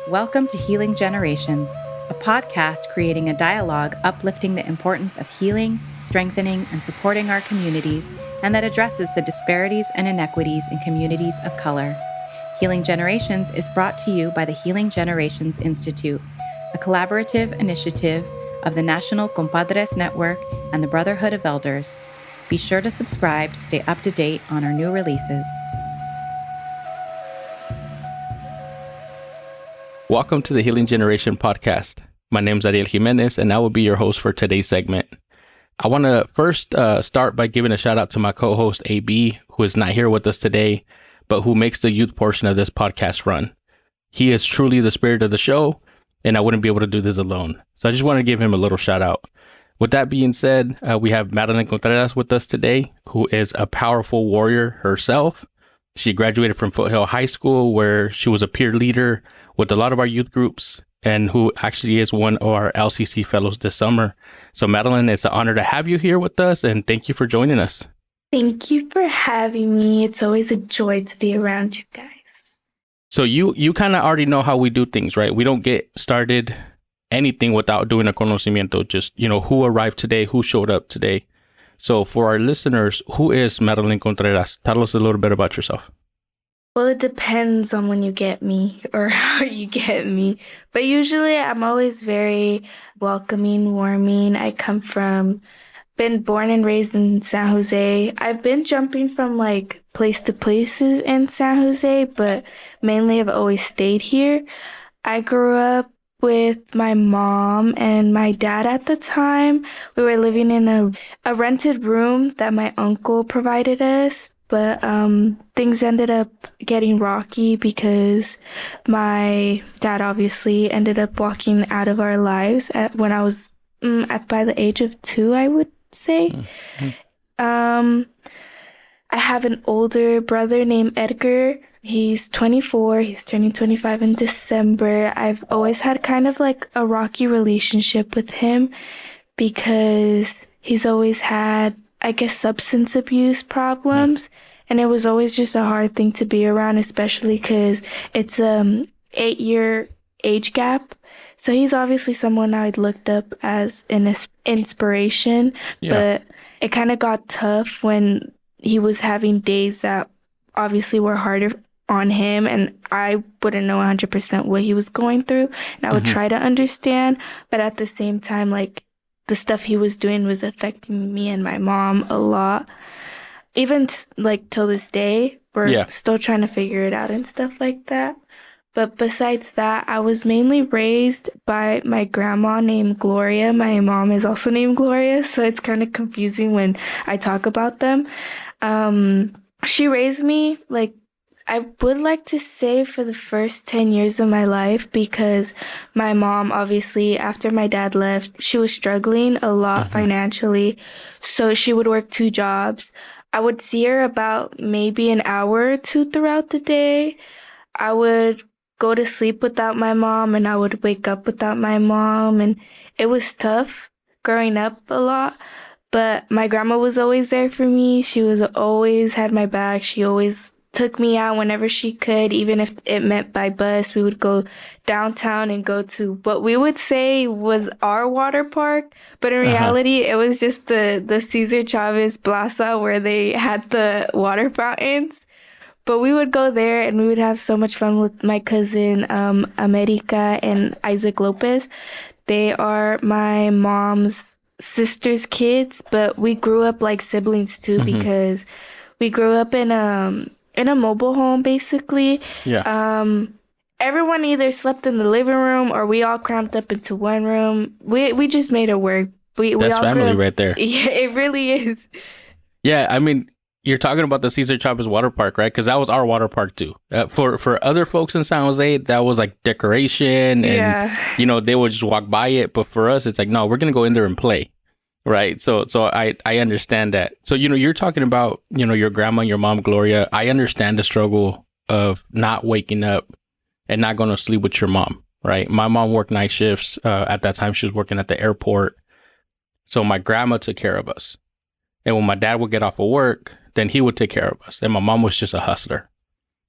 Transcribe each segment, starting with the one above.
Welcome to Healing Generations, a podcast creating a dialogue uplifting the importance of healing, strengthening, and supporting our communities, and that addresses the disparities and inequities in communities of color. Healing Generations is brought to you by the Healing Generations Institute, a collaborative initiative of the National Compadres Network and the Brotherhood of Elders. Be sure to subscribe to stay up to date on our new releases. Welcome to the Healing Generation podcast. My name is Ariel Jimenez, and I will be your host for today's segment. I want to first start by giving a shout out to my co-host, AB, who is not here with us today, but who makes the youth portion of this podcast run. He is truly the spirit of the show, and I wouldn't be able to do this alone. So I just want to give him a little shout out. With that being said, we have Madelene Contreras with us today, who is a powerful warrior herself. She graduated from Foothill High School, where she was a peer leader with a lot of our youth groups, and who actually is one of our LCC fellows this summer. So Madeline, it's an honor to have you here with us, and thank you for joining us. Thank you for having me. It's always a joy to be around you guys. So you kind of already know how we do things, right? We don't get started anything without doing a conocimiento, just, who arrived today, who showed up today. So for our listeners, who is Madelene Contreras? Tell us a little bit about yourself. Well, it depends on when you get me or how you get me. But usually I'm always very welcoming, warming. Been born and raised in San Jose. I've been jumping from place to places in San Jose, but mainly I've always stayed here. I grew up with my mom and my dad at the time. We were living in a rented room that my uncle provided us. But things ended up getting rocky because my dad obviously ended up walking out of our lives when I was by the age of 2, I would say. Mm-hmm. I have an older brother named Edgar. He's 24. He's turning 25 in December. I've always had kind of a rocky relationship with him because he's always had, I guess, substance abuse problems. And it was always just a hard thing to be around, especially because it's an 8-year age gap. So he's obviously someone I'd looked up as an inspiration. Yeah. But it kind of got tough when he was having days that obviously were harder on him. And I wouldn't know 100% what he was going through. And I would try to understand. But at the same time, the stuff he was doing was affecting me and my mom a lot. Even till this day, we're still trying to figure it out and stuff like that. But besides that, I was mainly raised by my grandma named Gloria. My mom is also named Gloria, so it's kind of confusing when I talk about them. She raised me, I would like to say for the first 10 years of my life, because my mom, obviously, after my dad left, she was struggling a lot financially. So she would work 2 jobs. I would see her about maybe an hour or 2 throughout the day. I would go to sleep without my mom and I would wake up without my mom. And it was tough growing up a lot. But my grandma was always there for me. She was always had my back. She always took me out whenever she could, even if it meant by bus. We would go downtown and go to what we would say was our water park, but in reality, it was just the Cesar Chavez Plaza where they had the water fountains. But we would go there and we would have so much fun with my cousin, America and Isaac Lopez. They are my mom's sister's kids, but we grew up like siblings too, because we grew up in a mobile home, basically. Yeah. Everyone either slept in the living room or we all cramped up into one room. We just made it work. We all family right there. Yeah, it really is. Yeah, I mean, you're talking about the Cesar Chavez water park, right? Because that was our water park too. For other folks in San Jose, that was decoration and, they would just walk by it. But for us, it's no, we're going to go in there and play. Right. So I understand that. So, you're talking about, your grandma, your mom, Gloria. I understand the struggle of not waking up and not going to sleep with your mom. Right. My mom worked night shifts. At that time, she was working at the airport. So my grandma took care of us. And when my dad would get off of work, then he would take care of us. And my mom was just a hustler.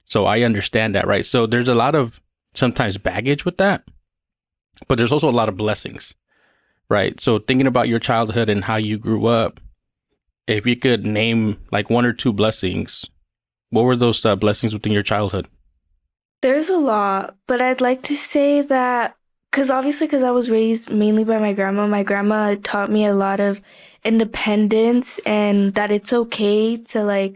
So I understand that. Right. So there's a lot of sometimes baggage with that, but there's also a lot of blessings, right? So thinking about your childhood and how you grew up, if you could name like one or two blessings, what were those blessings within your childhood? There's a lot, but I'd like to say that because I was raised mainly by my grandma taught me a lot of independence and that it's okay to like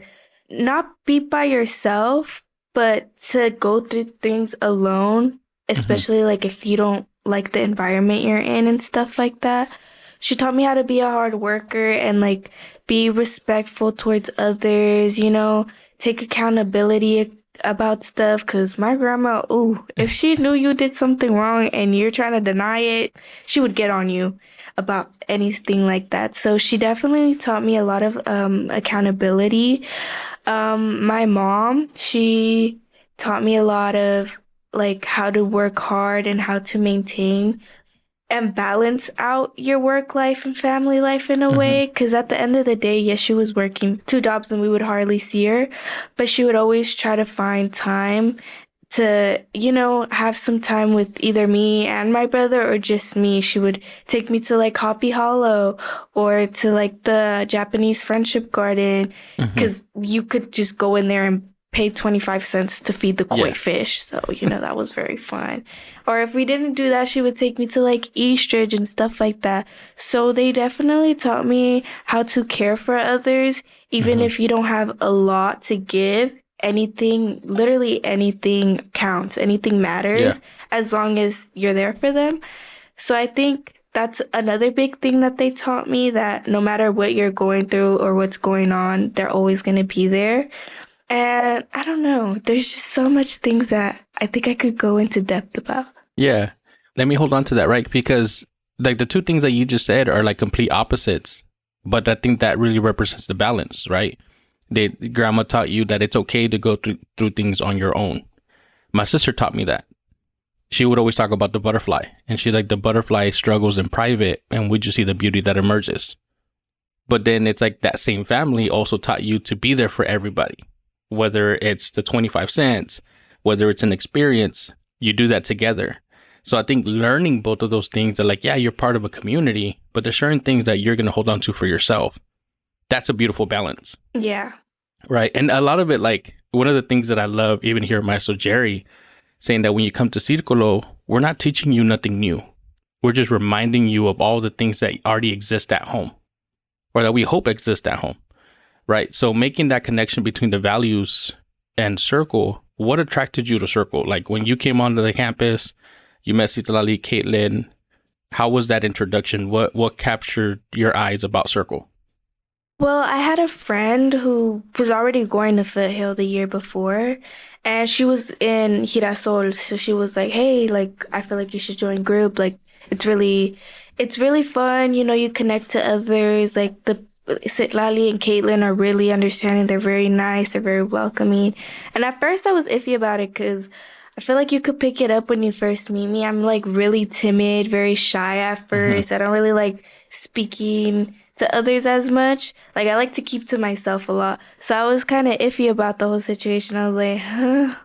not be by yourself, but to go through things alone, especially like if you don't like the environment you're in and stuff like that. She taught me how to be a hard worker and like be respectful towards others, take accountability about stuff. Cause my grandma, ooh, if she knew you did something wrong and you're trying to deny it, she would get on you about anything like that. So she definitely taught me a lot of accountability. My mom, she taught me a lot of like how to work hard and how to maintain and balance out your work life and family life in a way. Because at the end of the day, yes, she was working 2 jobs and we would hardly see her, but she would always try to find time to, have some time with either me and my brother or just me. She would take me to like Hoppy Hollow or to like the Japanese Friendship Garden because you could just go in there and pay 25 cents to feed the koi fish. So, that was very fun. Or if we didn't do that, she would take me to like Eastridge and stuff like that. So they definitely taught me how to care for others, even if you don't have a lot to give. Literally anything counts. Anything matters as long as you're there for them. So I think that's another big thing that they taught me, that no matter what you're going through or what's going on, they're always going to be there. And I don't know, there's just so much things that I think I could go into depth about. Yeah. Let me hold on to that, right? Because like the two things that you just said are like complete opposites, but I think that really represents the balance, right? Grandma taught you that it's okay to go through things on your own. My sister taught me that. She would always talk about the butterfly, and she's like, the butterfly struggles in private and we just see the beauty that emerges. But then it's like that same family also taught you to be there for everybody. Whether it's the 25 cents, whether it's an experience, you do that together. So I think learning both of those things are like, yeah, you're part of a community, but there's certain things that you're going to hold on to for yourself. That's a beautiful balance. Yeah. Right. And a lot of it, like one of the things that I love, even here, Maestro Jerry, saying that when you come to Círculo, we're not teaching you nothing new. We're just reminding you of all the things that already exist at home or that we hope exist at home. Right. So making that connection between the values and Circle, what attracted you to Circle? Like when you came onto the campus, you met Citlali, Caitlin. How was that introduction? What captured your eyes about Circle? Well, I had a friend who was already going to Foothill the year before, and she was in Girasol. So she was like, hey, like, I feel like you should join group. Like, it's really fun. You connect to others. Like Citlali and Caitlin are really understanding. They're very nice. They're very welcoming. And at first I was iffy about it because I feel like you could pick it up when you first meet me. I'm like really timid, very shy at first. I don't really like speaking to others as much. Like I like to keep to myself a lot. So I was kind of iffy about the whole situation. I was like,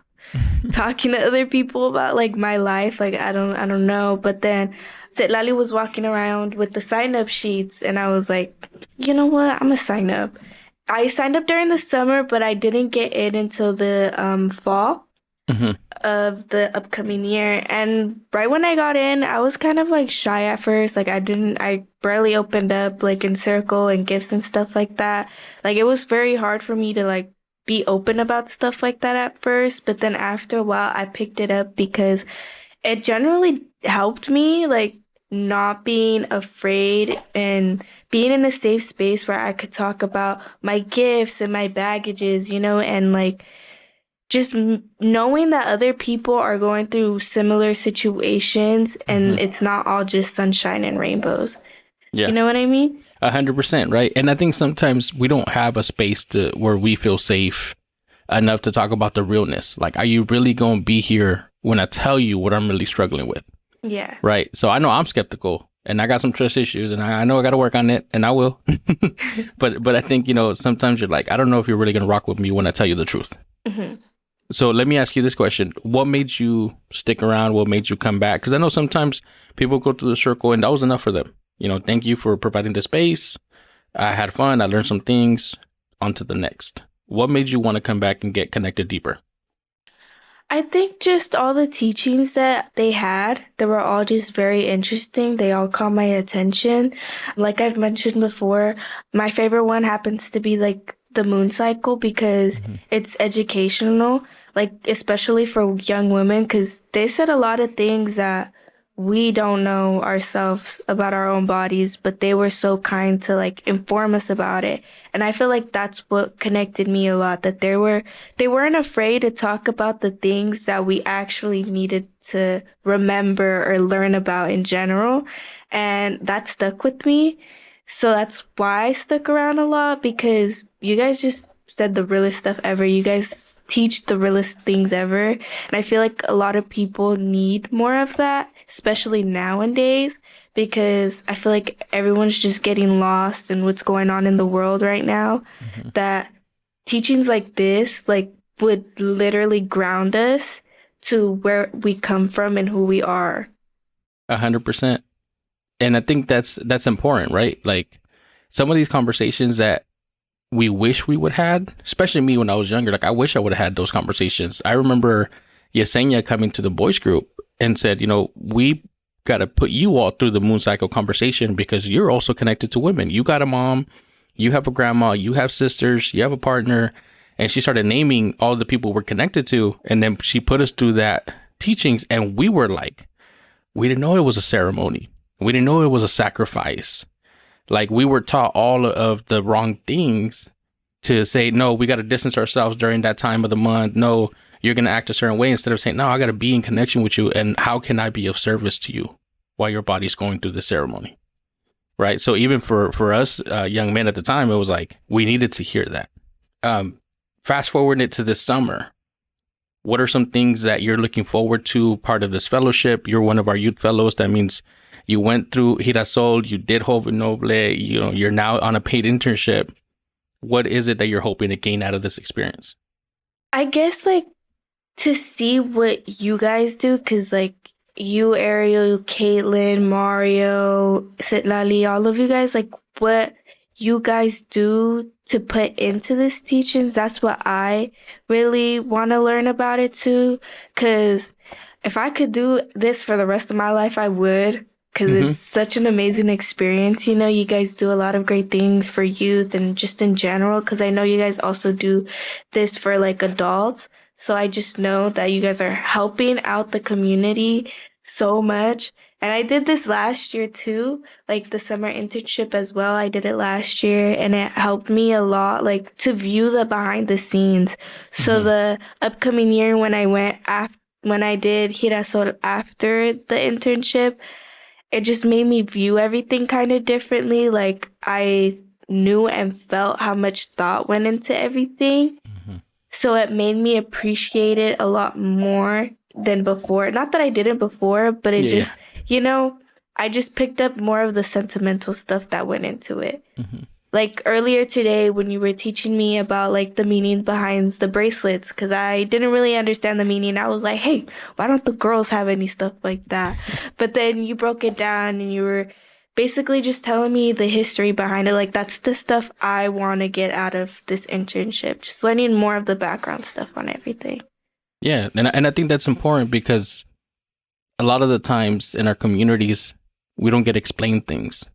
talking to other people about like my life. Like I don't know. But then Citlali was walking around with the sign-up sheets, and I was like, you know what? I'm gonna sign up. I signed up during the summer, but I didn't get in until the fall of the upcoming year. And right when I got in, I was kind of like shy at first. Like I barely opened up like in Circle and gifts and stuff like that. Like it was very hard for me to like be open about stuff like that at first. But then after a while, I picked it up because it generally helped me like not being afraid and being in a safe space where I could talk about my gifts and my baggages, and like just knowing that other people are going through similar situations and it's not all just sunshine and rainbows. Yeah. You know what I mean? 100%, right? And I think sometimes we don't have a space where we feel safe enough to talk about the realness. Like, are you really going to be here when I tell you what I'm really struggling with? Yeah. Right. So I know I'm skeptical and I got some trust issues and I know I got to work on it and I will. But I think, sometimes you're like, I don't know if you're really going to rock with me when I tell you the truth. So let me ask you this question. What made you stick around? What made you come back? Because I know sometimes people go to the circle and that was enough for them. Thank you for providing the space. I had fun. I learned some things. On to the next. What made you want to come back and get connected deeper? I think just all the teachings that they were all just very interesting. They all caught my attention. Like I've mentioned before, my favorite one happens to be like the moon cycle because it's educational, like especially for young women, because they said a lot of things that we don't know ourselves about our own bodies, but they were so kind to like inform us about it. And I feel like that's what connected me a lot, that they weren't afraid to talk about the things that we actually needed to remember or learn about in general. And that stuck with me. So that's why I stuck around a lot, because you guys just said the realest stuff ever. You guys teach the realest things ever. And I feel like a lot of people need more of that, especially nowadays, because I feel like everyone's just getting lost in what's going on in the world right now. That teachings like this, like, would literally ground us to where we come from and who we are. 100%. And I think that's important, right? Like some of these conversations that we wish we would had, especially me when I was younger, like I wish I would have had those conversations. I remember Yesenia coming to the boys group and said, we got to put you all through the moon cycle conversation because you're also connected to women. You got a mom, you have a grandma, you have sisters, you have a partner. And she started naming all the people we're connected to. And then she put us through that teachings. And we were like, we didn't know it was a ceremony. We didn't know it was a sacrifice. Like we were taught all of the wrong things to say, no, we got to distance ourselves during that time of the month. No, you're going to act a certain way, instead of saying, no, I got to be in connection with you. And how can I be of service to you while your body's going through the ceremony? Right. So even for us young men at the time, it was like, we needed to hear that. Fast forward it to this summer. What are some things that you're looking forward to? Part of this fellowship, you're one of our youth fellows. That means you went through Girasol, you did Joven Noble, you're now on a paid internship. What is it that you're hoping to gain out of this experience? I guess like to see what you guys do, because like you, Ariel, Caitlin, Mario, Sitlali, all of you guys, like what you guys do to put into this teachings, that's what I really want to learn about it too. Because if I could do this for the rest of my life, I would. Because it's such an amazing experience. You guys do a lot of great things for youth and just in general. Because I know you guys also do this for like adults. So I just know that you guys are helping out the community so much. And I did this last year too, like the summer internship as well. I did it last year and it helped me a lot, like to view the behind the scenes. So the upcoming year when I did Girasol after the internship, it just made me view everything kind of differently. Like I knew and felt how much thought went into everything. So it made me appreciate it a lot more than before. Not that I didn't before, but it just, I just picked up more of the sentimental stuff that went into it. Like earlier today when you were teaching me about like the meaning behind the bracelets, because I didn't really understand the meaning. I was like, hey, why don't the girls have any stuff like that? But then you broke it down and you were basically just telling me the history behind it. Like that's the stuff I want to get out of this internship. Just learning more of the background stuff on everything. Yeah. And I think that's important because a lot of the times in our communities, we don't get explained things.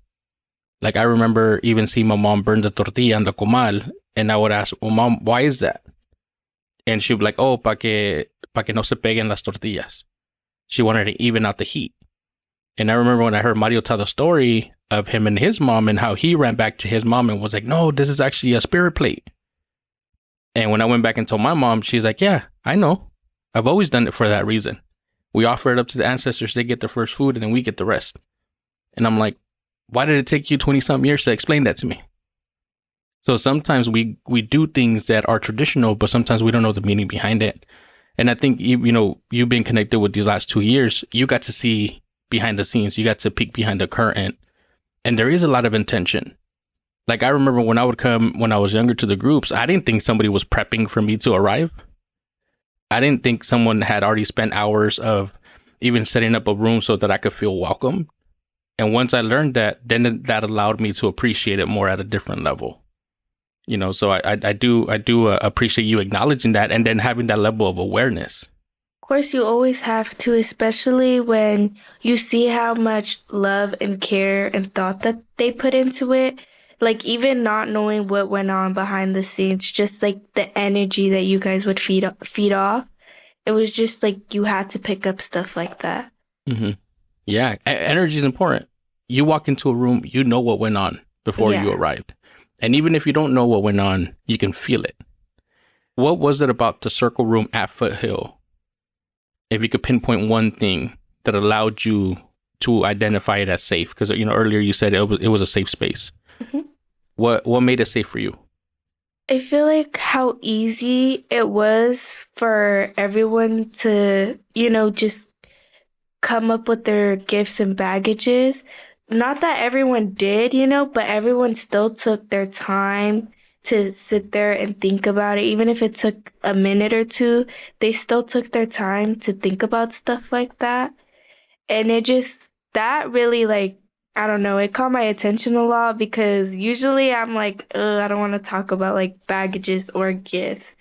Like I remember even seeing my mom burn the tortilla and the comal, and I would ask, well, Mom, why is that? And she'd be like, oh, pa que no se peguen las tortillas. She wanted to even out the heat. And I remember when I heard Mario tell the story of him and his mom and how he ran back to his mom and was like, no, this is actually a spirit plate. And when I went back and told my mom, she's like, yeah, I know. I've always done it for that reason. We offer it up to the ancestors. They get the first food and then we get the rest. And I'm like, why did it take you 20-something years to explain that to me? So sometimes we do things that are traditional, but sometimes we don't know the meaning behind it. And I think, you've been connected with these last 2 years. You got to see behind the scenes. You got to peek behind the curtain. And there is a lot of intention. Like I remember when I would come when I was younger to the groups, I didn't think somebody was prepping for me to arrive. I didn't think someone had already spent hours of even setting up a room so that I could feel welcome. And once I learned that, then that allowed me to appreciate it more at a different level. You know, so I do appreciate you acknowledging that and then having that level of awareness. Of course, you always have to, especially when you see how much love and care and thought that they put into it. Like, even not knowing what went on behind the scenes, just like the energy that you guys would feed off. It was just like you had to pick up stuff like that. Mm-hmm. Yeah, energy is important. You walk into a room, you know what went on before you arrived. And even if you don't know what went on, you can feel it. What was it about the circle room at Foothill? If you could pinpoint one thing that allowed you to identify it as safe, because earlier you said it was a safe space. Mm-hmm. What made it safe for you? I feel like how easy it was for everyone to, just come up with their gifts and baggages. Not that everyone did, but everyone still took their time to sit there and think about it. Even if it took a minute or two, they still took their time to think about stuff like that. And that really, like, I don't know, it caught my attention a lot because usually I'm like, I don't want to talk about like baggages or gifts,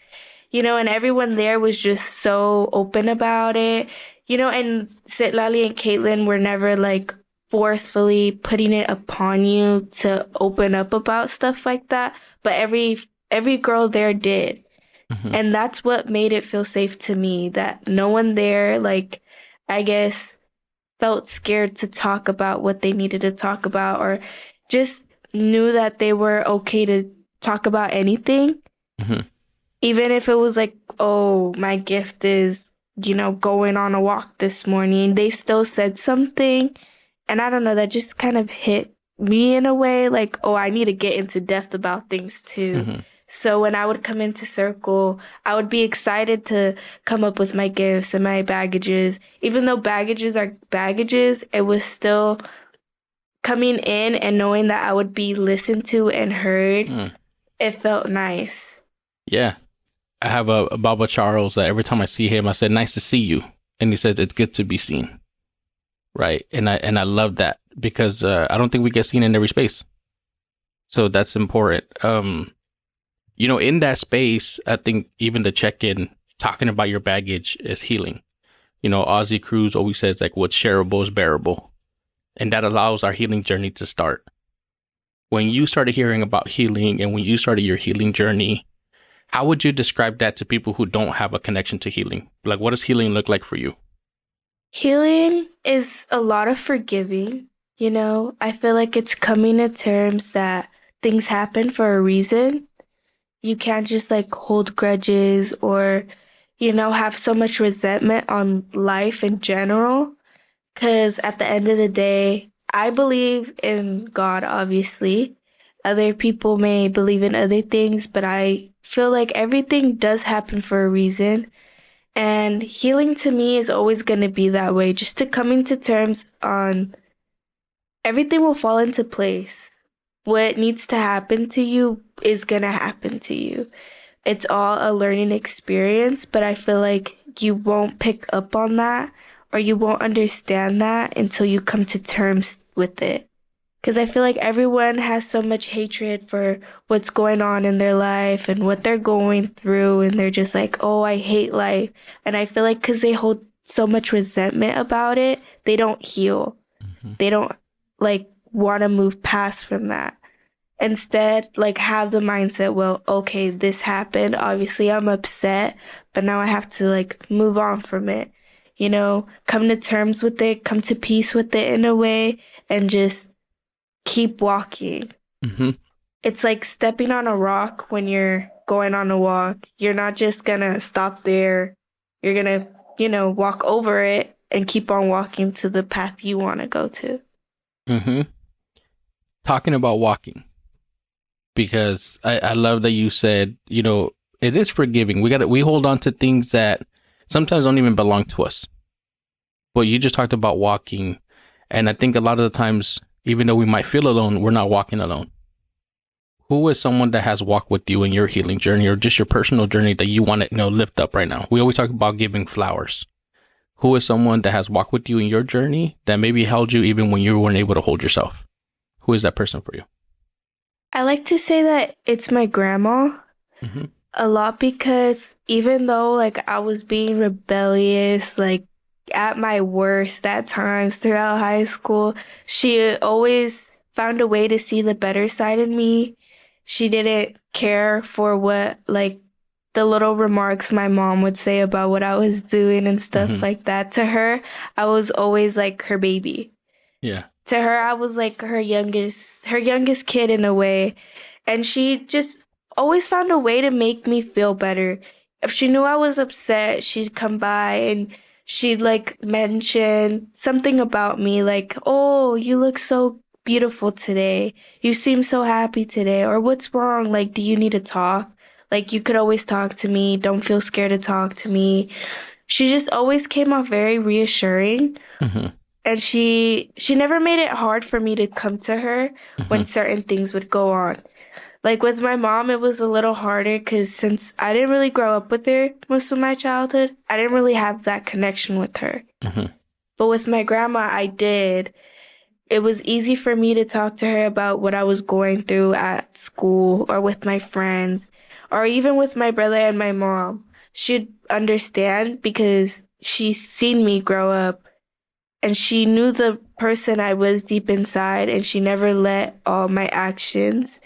and everyone there was just so open about it, and Citlali and Caitlin were never like forcefully putting it upon you to open up about stuff like that. But every girl there did. Mm-hmm. And that's what made it feel safe to me, that no one there, like, I guess, felt scared to talk about what they needed to talk about, or just knew that they were okay to talk about anything. Mm-hmm. Even if it was like, oh, my gift is, going on a walk this morning, they still said something. And I don't know, that just kind of hit me in a way, like, oh, I need to get into depth about things too. Mm-hmm. So when I would come into circle, I would be excited to come up with my gifts and my baggages. Even though baggages are baggages, it was still coming in and knowing that I would be listened to and heard. It felt nice. Yeah. I have a Baba Charles that every time I see him, I said, nice to see you. And he says, it's good to be seen. Right. And I love that because I don't think we get seen in every space. So that's important. In that space, I think even the check-in, talking about your baggage is healing. Ozzy Cruz always says, like, what's shareable is bearable. And that allows our healing journey to start. When you started hearing about healing and when you started your healing journey, how would you describe that to people who don't have a connection to healing? Like, what does healing look like for you? Healing is a lot of forgiving. I feel like it's coming to terms that things happen for a reason. You can't just like hold grudges or, have so much resentment on life in general. Because at the end of the day, I believe in God, obviously. Other people may believe in other things, but I feel like everything does happen for a reason. And healing to me is always going to be that way, just to coming to terms on everything will fall into place. What needs to happen to you is going to happen to you. It's all a learning experience, but I feel like you won't pick up on that or you won't understand that until you come to terms with it. Because I feel like everyone has so much hatred for what's going on in their life and what they're going through. And they're just like, oh, I hate life. And I feel like because they hold so much resentment about it, they don't heal. Mm-hmm. They don't want to move past from that. Instead, have the mindset, well, okay, this happened. Obviously, I'm upset, but now I have to move on from it. Come to terms with it, come to peace with it in a way, and just keep walking. Mm-hmm. It's like stepping on a rock when you're going on a walk. You're not just gonna stop there. You're gonna, walk over it and keep on walking to the path you want to go to. Mm-hmm. Talking about walking, because I love that you said, it is forgiving. We hold on to things that sometimes don't even belong to us. But you just talked about walking, and I think a lot of the times, even though we might feel alone, we're not walking alone. who is someone that has walked with you in your healing journey or just your personal journey that you want to, lift up right now? We always talk about giving flowers. Who is someone that has walked with you in your journey that maybe held you even when you weren't able to hold yourself? Who is that person for you? I like to say that it's my grandma a lot, because even though like I was being rebellious, like at my worst at times throughout high school, she always found a way to see the better side in me. She didn't care for what, like, the little remarks my mom would say about what I was doing and stuff like that. To her, I was always like her baby. Yeah. To her, I was like her youngest kid in a way. And she just always found a way to make me feel better. If she knew I was upset, she'd come by and she'd like mention something about me, like, "Oh, you look so beautiful today. You seem so happy today." Or, "What's wrong? Like, do you need to talk? Like, you could always talk to me. Don't feel scared to talk to me." She just always came off very reassuring. And she never made it hard for me to come to her when certain things would go on. Like with my mom, it was a little harder because since I didn't really grow up with her most of my childhood, I didn't really have that connection with her. But with my grandma, I did. It was easy for me to talk to her about what I was going through at school or with my friends or even with my brother and my mom. She'd understand because she's seen me grow up and she knew the person I was deep inside, and she never let all my actions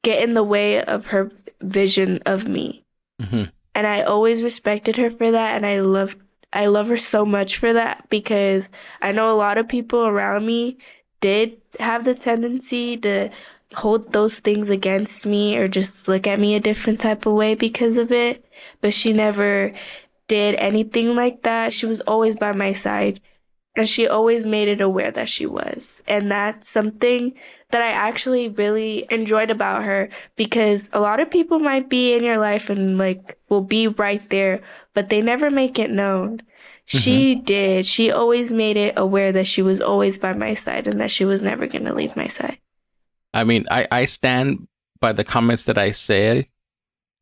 get in the way of her vision of me. And I always respected her for that, and I love her so much for that, because I know a lot of people around me did have the tendency to hold those things against me or just look at me a different type of way because of it. But she never did anything like that. She was always by my side, and she always made it aware that she was. And that's something that I actually really enjoyed about her, because a lot of people might be in your life and like will be right there, but they never make it known. She did. She always made it aware that she was always by my side and that she was never going to leave my side. I mean, I stand by the comments that I said,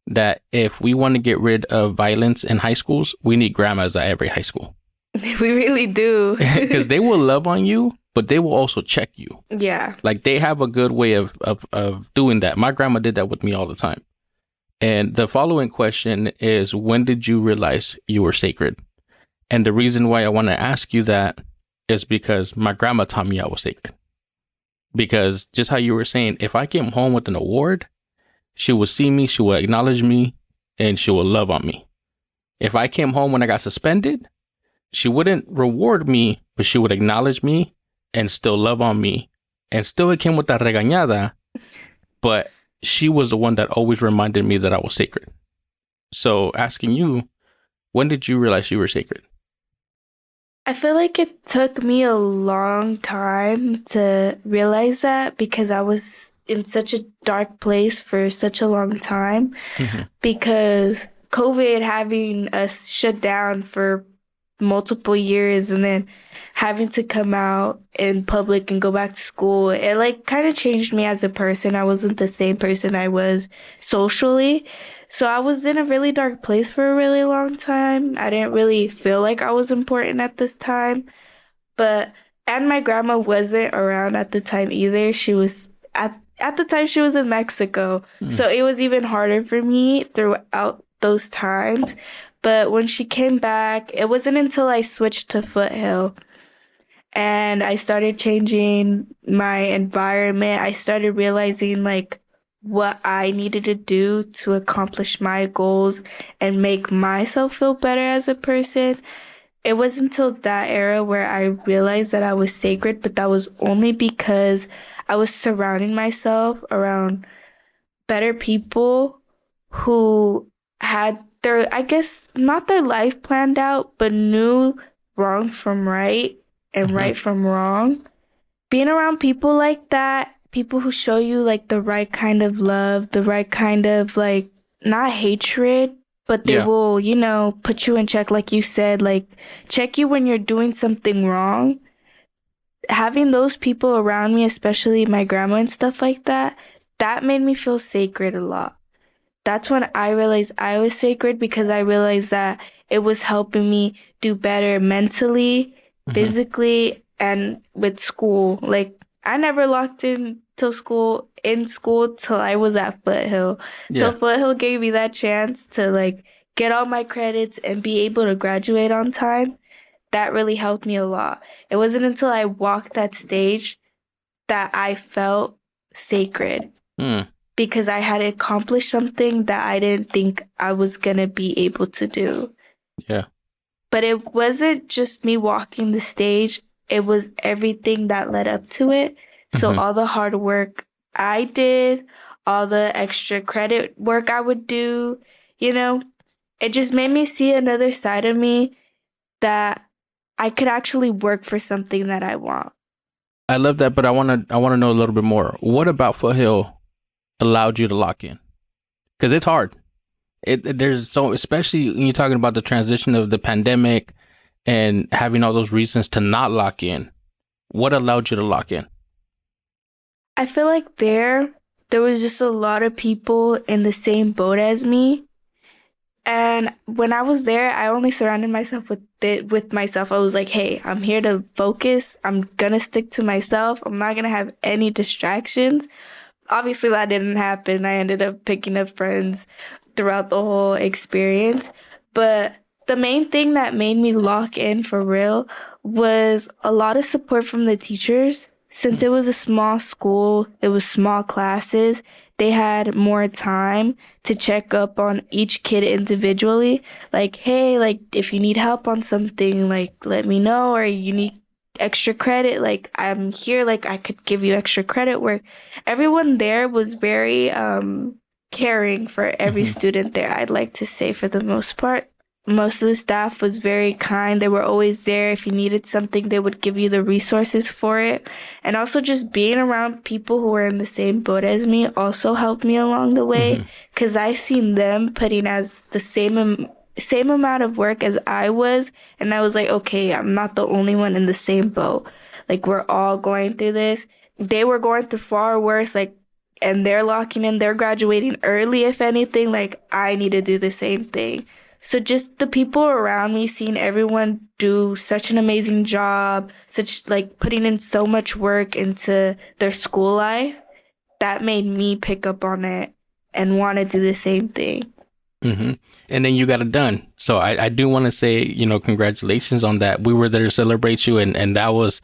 that if we want to get rid of violence in high schools, we need grandmas at every high school. We really do. Because they will love on you, but they will also check you. Yeah. Like, they have a good way of doing that. My grandma did that with me all the time. And the following question is, when did you realize you were sacred? And the reason why I want to ask you that is because my grandma taught me I was sacred. Because just how you were saying, if I came home with an award, she would see me, she would acknowledge me, and she would love on me. If I came home when I got suspended, she wouldn't reward me, but she would acknowledge me and still love on me. And still it came with that regañada, but she was the one that always reminded me that I was sacred. So asking you, when did you realize you were sacred? I feel like it took me a long time to realize that, because I was in such a dark place for such a long time, because COVID having us shut down for multiple years and then having to come out in public and go back to school, it like kind of changed me as a person. I wasn't the same person I was socially. So I was in a really dark place for a really long time. I didn't really feel like I was important at this time. And my grandma wasn't around at the time either. She was at the time she was in Mexico. So it was even harder for me throughout those times. But when she came back, it wasn't until I switched to Foothill and I started changing my environment. I started realizing like what I needed to do to accomplish my goals and make myself feel better as a person. It wasn't until that era where I realized that I was sacred, but that was only because I was surrounding myself around better people who had I guess, not their life planned out, but knew wrong from right and right from wrong. Being around people like that, people who show you like the right kind of love, the right kind of like, not hatred, but they will, put you in check, like you said, like check you when you're doing something wrong. Having those people around me, especially my grandma and stuff like that, that made me feel sacred a lot. That's when I realized I was sacred, because I realized that it was helping me do better mentally, physically, and with school. Like, I never locked in school till I was at Foothill. So Yeah. Foothill gave me that chance to like get all my credits and be able to graduate on time. That really helped me a lot. It wasn't until I walked that stage that I felt sacred, Mm. because I had accomplished something that I didn't think I was gonna be able to do. Yeah. But it wasn't just me walking the stage, it was everything that led up to it. So all the hard work I did, all the extra credit work I would do, you know, it just made me see another side of me, that I could actually work for something that I want. I love that, but I want to know a little bit more. What about Foothill allowed you to lock in? Because it's hard. There's so, especially when you're talking about the transition of the pandemic and having all those reasons to not lock in. What allowed you to lock in? I feel like there was just a lot of people in the same boat as me. And when I was there, I only surrounded myself with myself. I was like, hey, I'm here to focus. I'm going to stick to myself. I'm not going to have any distractions. Obviously, that didn't happen. I ended up picking up friends throughout the whole experience. But the main thing that made me lock in for real was a lot of support from the teachers. Since it was a small school, it was small classes, they had more time to check up on each kid individually. Like, hey, like, if you need help on something, like, let me know, or you need extra credit, like, I'm here, like, I could give you extra credit work. Everyone there was very caring for every student there, I'd like to say, for the most part. Most of the staff was very kind. They were always there. If you needed something, they would give you the resources for it. And also just being around people who were in the same boat as me also helped me along the way, because I seen them putting as the same amount of work as I was. And I was like, okay, I'm not the only one in the same boat. Like, we're all going through this. They were going through far worse, like, and they're locking in, they're graduating early, if anything. Like, I need to do the same thing. So just the people around me, seeing everyone do such an amazing job, such like putting in so much work into their school life, that made me pick up on it and want to do the same thing. And then you got it done. So I do want to say, congratulations on that. We were there to celebrate you, and that was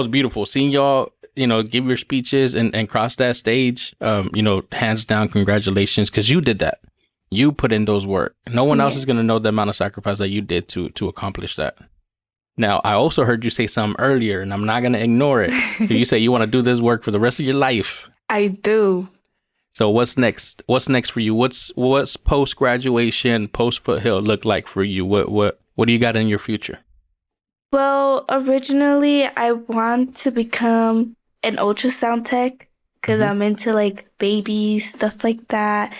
beautiful. Seeing y'all, give your speeches and cross that stage, hands down, congratulations, because you did that. You put in those work. No one else is going to know the amount of sacrifice that you did to accomplish that. Now, I also heard you say something earlier, and I'm not going to ignore it. You say you want to do this work for the rest of your life. I do. So what's next? What's next for you? What's post graduation, post Foothill look like for you? What do you got in your future? Well, originally I want to become an ultrasound tech, because I'm into like babies, stuff like that.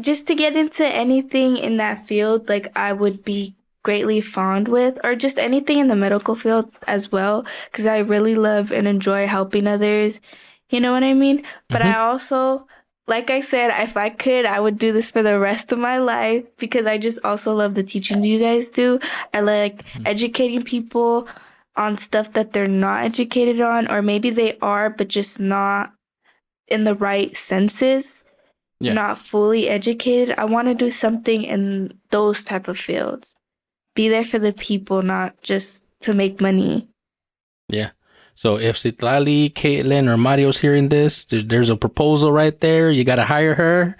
Just to get into anything in that field, like, I would be greatly fond with, or just anything in the medical field as well, because I really love and enjoy helping others. You know what I mean? But I also, like I said, if I could, I would do this for the rest of my life, because I just also love the teachings you guys do. I like educating people on stuff that they're not educated on, or maybe they are, but just not in the right senses. Yeah. Not fully educated. I want to do something in those type of fields. Be there for the people, not just to make money. Yeah. So if Citlali, Caitlin, or Mario's hearing this, there's a proposal right there. You got to hire her.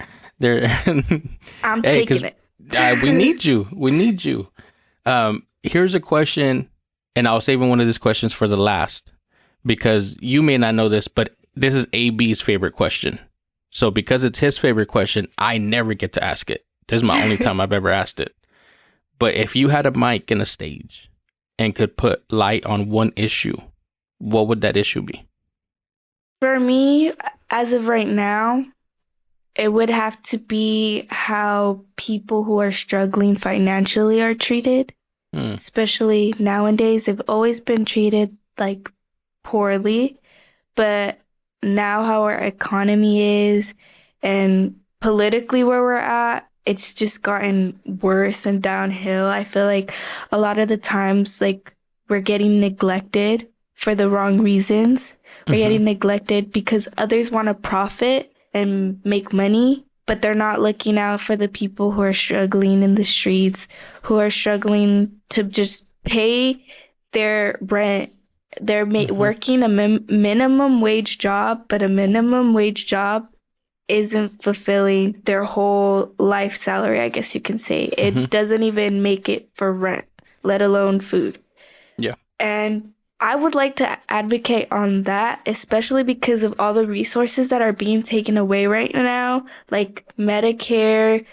I'm taking it. We need you. We need you. Here's a question, and I was saving one of these questions for the last, because you may not know this, but this is AB's favorite question. So because it's his favorite question, I never get to ask it. This is my only time I've ever asked it. But if you had a mic and a stage and could put light on one issue, what would that issue be? For me, as of right now, it would have to be how people who are struggling financially are treated. Especially nowadays, they've always been treated like poorly. But now how our economy is and politically where we're at, it's just gotten worse and downhill. I feel like a lot of the times, like, we're getting neglected for the wrong reasons. We're Mm-hmm. getting neglected because others want to profit and make money, but they're not looking out for the people who are struggling in the streets, who are struggling to just pay their rent. They're working a minimum wage job, but a minimum wage job isn't fulfilling their whole life salary, I guess you can say. It doesn't even make it for rent, let alone food. Yeah. And I would like to advocate on that, especially because of all the resources that are being taken away right now, like Medicare,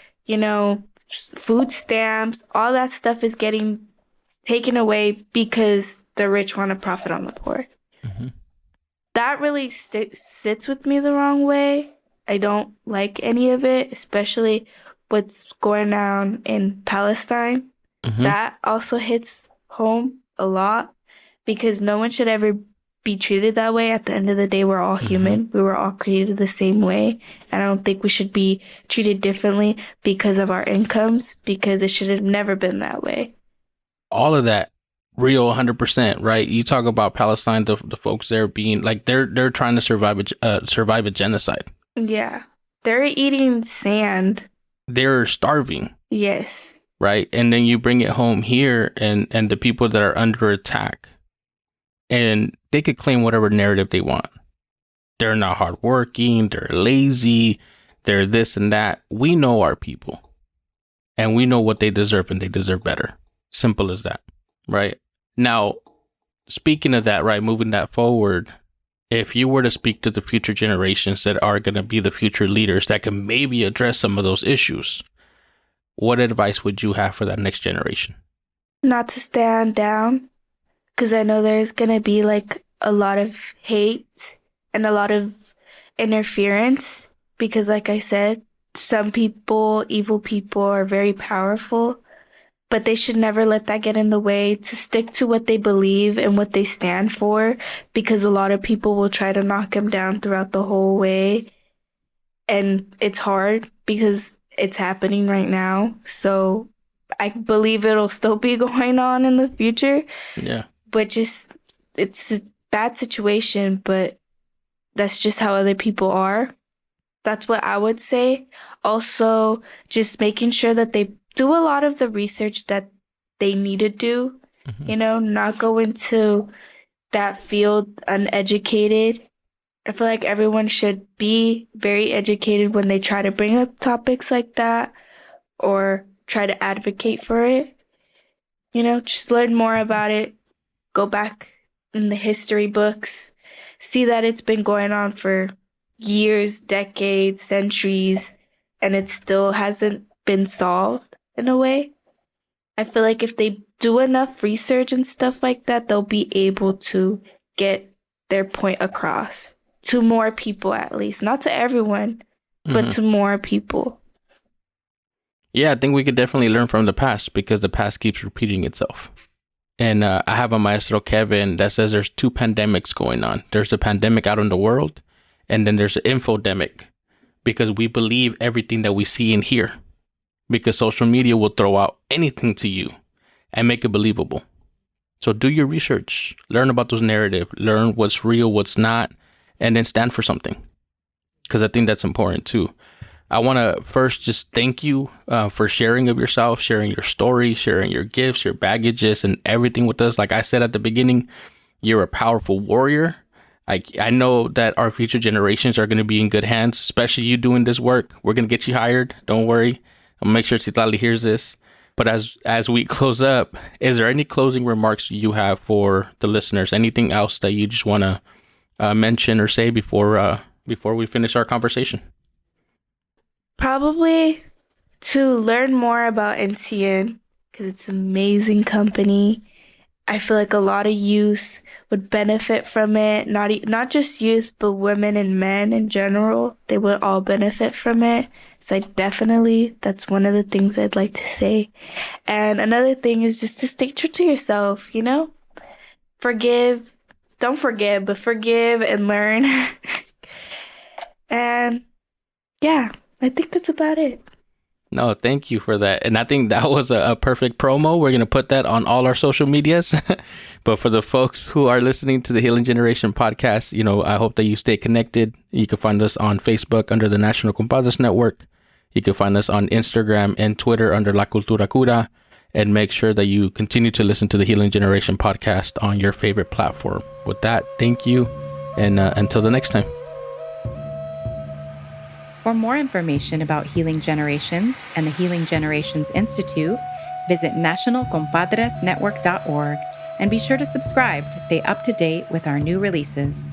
food stamps, all that stuff is getting taken away because the rich want to profit on the poor. Mm-hmm. That really sits with me the wrong way. I don't like any of it, especially what's going on in Palestine. Mm-hmm. That also hits home a lot because no one should ever be treated that way. At the end of the day, we're all human. We were all created the same way. And I don't think we should be treated differently because of our incomes, because it should have never been that way. All of that real 100%, right? You talk about Palestine, the folks there being like they're trying to survive a genocide. Yeah. They're eating sand. They're starving. Yes. Right? And then you bring it home here and the people that are under attack, and they could claim whatever narrative they want. They're not hardworking, they're lazy, they're this and that. We know our people and we know what they deserve, and they deserve better. Simple as that. Right? Now, speaking of that, right, moving that forward, if you were to speak to the future generations that are going to be the future leaders that can maybe address some of those issues, what advice would you have for that next generation? Not to stand down, because I know there's going to be like a lot of hate and a lot of interference, because like I said, some people, evil people, are very powerful, but they should never let that get in the way to stick to what they believe and what they stand for, because a lot of people will try to knock them down throughout the whole way. And it's hard because it's happening right now. So I believe it'll still be going on in the future. Yeah. But it's a bad situation, but that's just how other people are. That's what I would say. Also, just making sure that they do a lot of the research that they need to do, not go into that field uneducated. I feel like everyone should be very educated when they try to bring up topics like that or try to advocate for it. Just learn more about it, go back in the history books, see that it's been going on for years, decades, centuries, and it still hasn't been solved in a way. I feel like if they do enough research and stuff like that, they'll be able to get their point across to more people, at least. Not to everyone, but to more people. Yeah, I think we could definitely learn from the past, because the past keeps repeating itself. And I have a maestro, Kevin, that says there's two pandemics going on. There's the pandemic out in the world, and then there's an infodemic, because we believe everything that we see and hear, because social media will throw out anything to you and make it believable. So do your research, learn about those narratives, learn what's real, what's not, and then stand for something, because I think that's important too. I want to first just thank you for sharing of yourself, sharing your story, sharing your gifts, your baggages, and everything with us. Like I said at the beginning, you're a powerful warrior. I know that our future generations are going to be in good hands, especially you doing this work. We're going to get you hired. Don't worry. I'll make sure Citlali hears this. But as we close up, is there any closing remarks you have for the listeners? Anything else that you just want to mention or say before we finish our conversation? Probably to learn more about NTN, because it's an amazing company. I feel like a lot of youth would benefit from it. Not just youth, but women and men in general. They would all benefit from it. So that's one of the things I'd like to say. And another thing is just to stay true to yourself, Forgive. Don't forget, but forgive and learn. And yeah, I think that's about it. No, thank you for that. And I think that was a perfect promo. We're going to put that on all our social medias. But for the folks who are listening to the Healing Generation podcast, I hope that you stay connected. You can find us on Facebook under the National Compadres Network. You can find us on Instagram and Twitter under La Cultura Cura. And make sure that you continue to listen to the Healing Generation podcast on your favorite platform. With that, thank you. And until the next time. For more information about Healing Generations and the Healing Generations Institute, visit nationalcompadresnetwork.org and be sure to subscribe to stay up to date with our new releases.